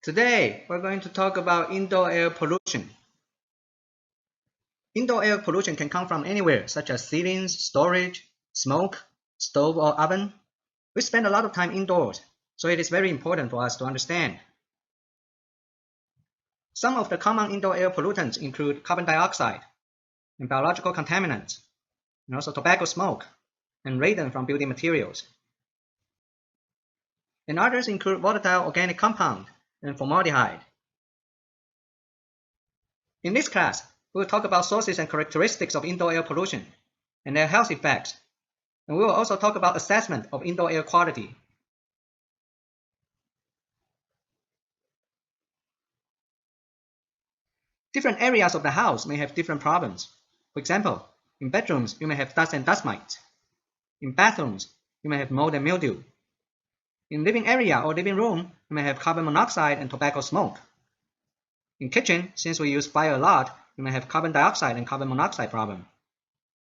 Today, we're going to talk about indoor air pollution. Indoor air pollution can come from anywhere, such as ceilings, storage, smoke, stove or oven. We spend a lot of time indoors, so it is very important for us to understand. Some of the common indoor air pollutants include carbon dioxide and biological contaminants, and also tobacco smoke and radon from building materials. And others include volatile organic compound and formaldehyde. In this class, we will talk about sources and characteristics of indoor air pollution and their health effects. And we will also talk about assessment of indoor air quality. Different areas of the house may have different problems. For example, in bedrooms, you may have dust and dust mites. In bathrooms, you may have mold and mildew. In living area or living room, you may have carbon monoxide and tobacco smoke. In kitchen, since we use fire a lot, you may have carbon dioxide and carbon monoxide problem.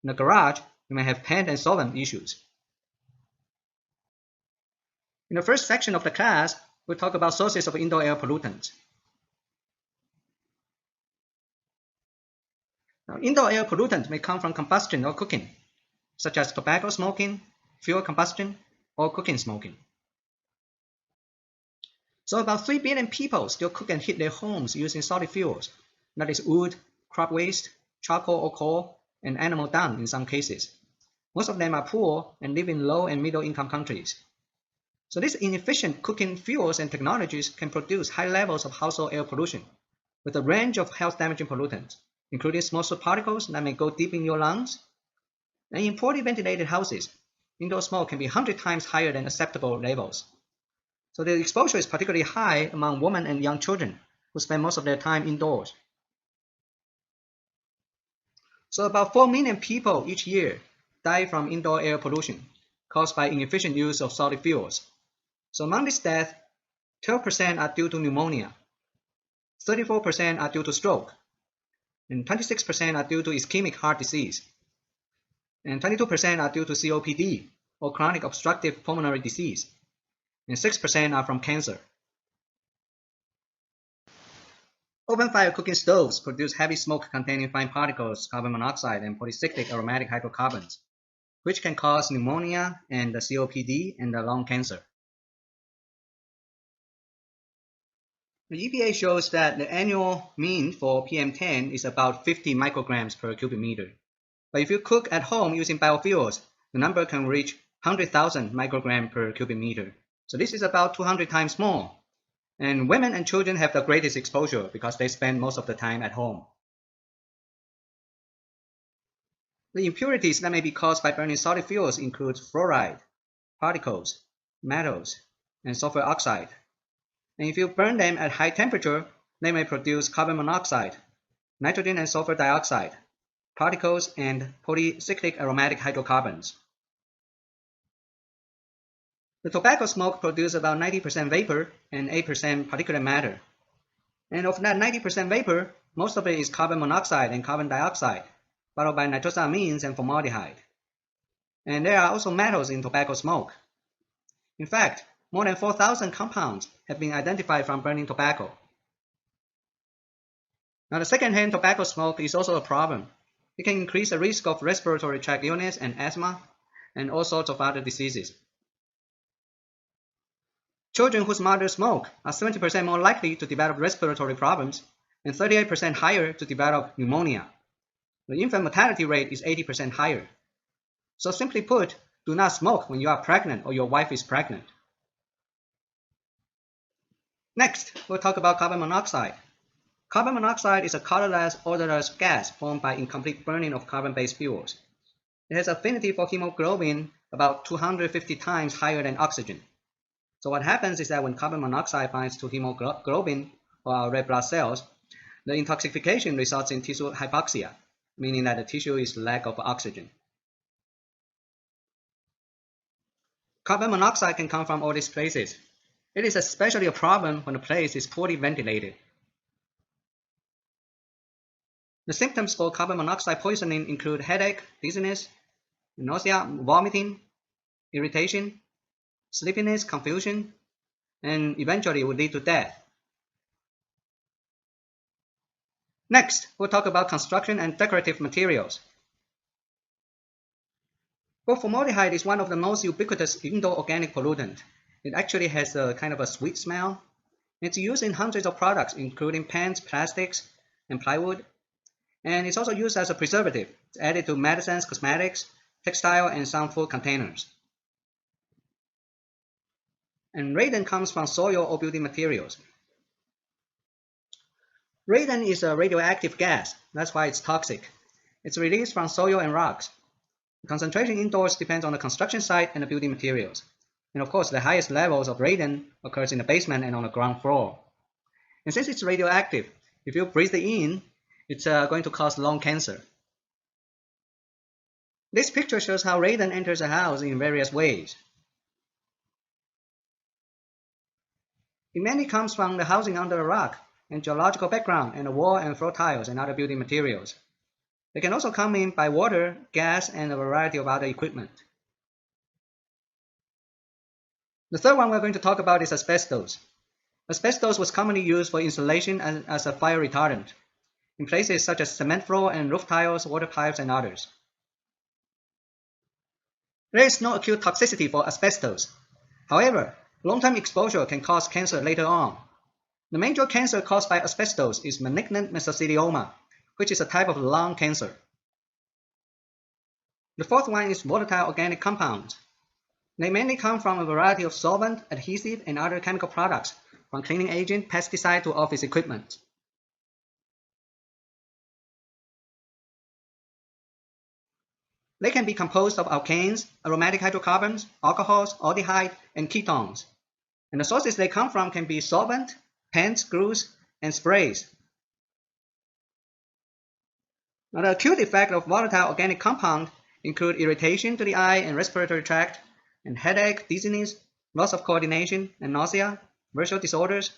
In the garage, you may have paint and solvent issues. In the first section of the class, we'll talk about sources of indoor air pollutants. Now, indoor air pollutants may come from combustion or cooking, such as tobacco smoking, fuel combustion, or cooking smoking. So about 3 billion people still cook and heat their homes using solid fuels, that is wood, crop waste, charcoal or coal, and animal dung in some cases. Most of them are poor and live in low and middle income countries. So these inefficient cooking fuels and technologies can produce high levels of household air pollution with a range of health-damaging pollutants, including small soot particles that may go deep in your lungs. And in poorly ventilated houses, indoor smoke can be 100 times higher than acceptable levels. So the exposure is particularly high among women and young children who spend most of their time indoors. So about 4 million people each year die from indoor air pollution caused by inefficient use of solid fuels. So among these deaths, 12% are due to pneumonia, 34% are due to stroke, and 26% are due to ischemic heart disease, and 22% are due to COPD or chronic obstructive pulmonary disease, and 6% are from cancer. Open fire cooking stoves produce heavy smoke containing fine particles, carbon monoxide, and polycyclic aromatic hydrocarbons, which can cause pneumonia and COPD and lung cancer. The EPA shows that the annual mean for PM10 is about 50 micrograms per cubic meter. But if you cook at home using biofuels, the number can reach 100,000 micrograms per cubic meter. So this is about 200 times more. And women and children have the greatest exposure because they spend most of the time at home. The impurities that may be caused by burning solid fuels include fluoride, particles, metals, and sulfur oxide. And if you burn them at high temperature, they may produce carbon monoxide, nitrogen and sulfur dioxide, particles, and polycyclic aromatic hydrocarbons. The tobacco smoke produces about 90% vapor and 8% particulate matter. And of that 90% vapor, most of it is carbon monoxide and carbon dioxide, followed by nitrosamines and formaldehyde. And there are also metals in tobacco smoke. In fact, more than 4,000 compounds have been identified from burning tobacco. Now, the secondhand tobacco smoke is also a problem. It can increase the risk of respiratory tract illness and asthma, and all sorts of other diseases. Children whose mothers smoke are 70% more likely to develop respiratory problems and 38% higher to develop pneumonia. The infant mortality rate is 80% higher. So simply put, do not smoke when you are pregnant or your wife is pregnant. Next, we'll talk about carbon monoxide. Carbon monoxide is a colorless, odorless gas formed by incomplete burning of carbon-based fuels. It has affinity for hemoglobin about 250 times higher than oxygen. So what happens is that when carbon monoxide binds to hemoglobin or our red blood cells, the intoxication results in tissue hypoxia, meaning that the tissue is lack of oxygen. Carbon monoxide can come from all these places. It is especially a problem when the place is poorly ventilated. The symptoms for carbon monoxide poisoning include headache, dizziness, nausea, vomiting, irritation, sleepiness, confusion, and eventually will lead to death. Next, we'll talk about construction and decorative materials. Well, formaldehyde is one of the most ubiquitous indoor organic pollutants. It actually has a kind of a sweet smell. It's used in hundreds of products, including paints, plastics, and plywood. And it's also used as a preservative. It's added to medicines, cosmetics, textile, and some food containers. And radon comes from soil or building materials. Radon is a radioactive gas. That's why it's toxic. It's released from soil and rocks. The concentration indoors depends on the construction site and the building materials. And of course, the highest levels of radon occurs in the basement and on the ground floor. And since it's radioactive, if you breathe it in, it's going to cause lung cancer. This picture shows how radon enters a house in various ways. It mainly comes from the housing under a rock and geological background and the wall and floor tiles and other building materials. They can also come in by water, gas, and a variety of other equipment. The third one we're going to talk about is asbestos. Asbestos was commonly used for insulation and as a fire retardant in places such as cement floor and roof tiles, water pipes, and others. There is no acute toxicity for asbestos. However, long-term exposure can cause cancer later on. The major cancer caused by asbestos is malignant mesothelioma, which is a type of lung cancer. The fourth one is volatile organic compounds. They mainly come from a variety of solvent, adhesive, and other chemical products, from cleaning agent, pesticide, to office equipment. They can be composed of alkanes, aromatic hydrocarbons, alcohols, aldehyde, and ketones. And the sources they come from can be solvent, paints, glues, and sprays. Now, the acute effect of volatile organic compound include irritation to the eye and respiratory tract, and headache, dizziness, loss of coordination, and nausea, visual disorders,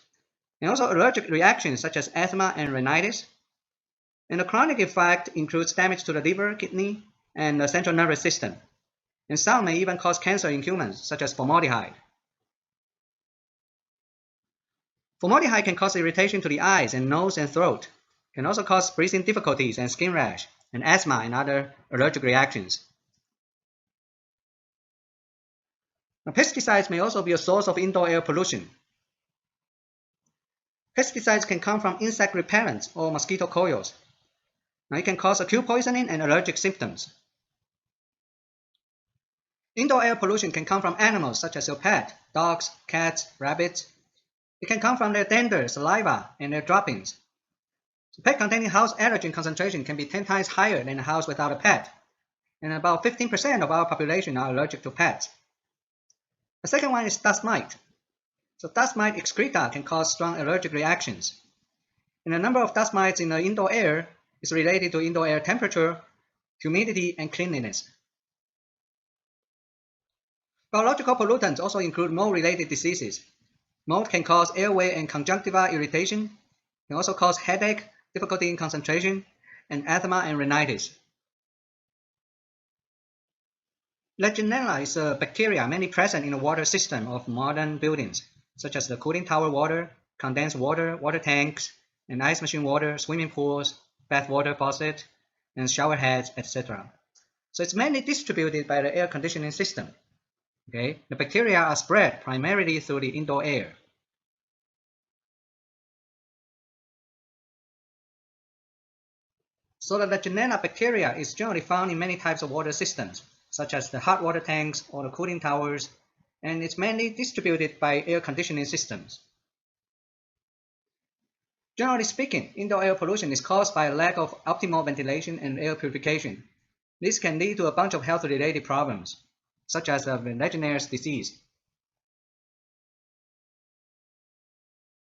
and also allergic reactions such as asthma and rhinitis. And the chronic effect includes damage to the liver, kidney, and the central nervous system. And some may even cause cancer in humans, such as formaldehyde. Formaldehyde can cause irritation to the eyes and nose and throat. It can also cause breathing difficulties and skin rash, and asthma and other allergic reactions. Now, pesticides may also be a source of indoor air pollution. Pesticides can come from insect repellents or mosquito coils. Now, it can cause acute poisoning and allergic symptoms. Indoor air pollution can come from animals such as your pet, dogs, cats, rabbits. It can come from their dander, saliva, and their droppings. So pet containing house allergen concentration can be 10 times higher than a house without a pet. And about 15% of our population are allergic to pets. The second one is dust mite. So dust mite excreta can cause strong allergic reactions. And the number of dust mites in the indoor air is related to indoor air temperature, humidity, and cleanliness. Biological pollutants also include mold-related diseases. Mold can cause airway and conjunctiva irritation. It can also cause headache, difficulty in concentration, and asthma and rhinitis. Legionella is a bacteria mainly present in the water system of modern buildings, such as the cooling tower water, condensed water, water tanks, and ice machine water, swimming pools, bath water faucet, and shower heads, etc. So it's mainly distributed by the air conditioning system. Okay? The bacteria are spread primarily through the indoor air. So the Legionella bacteria is generally found in many types of water systems, such as the hot water tanks or the cooling towers, and it's mainly distributed by air conditioning systems. Generally speaking, indoor air pollution is caused by a lack of optimal ventilation and air purification. This can lead to a bunch of health-related problems, such as Legionnaire's disease.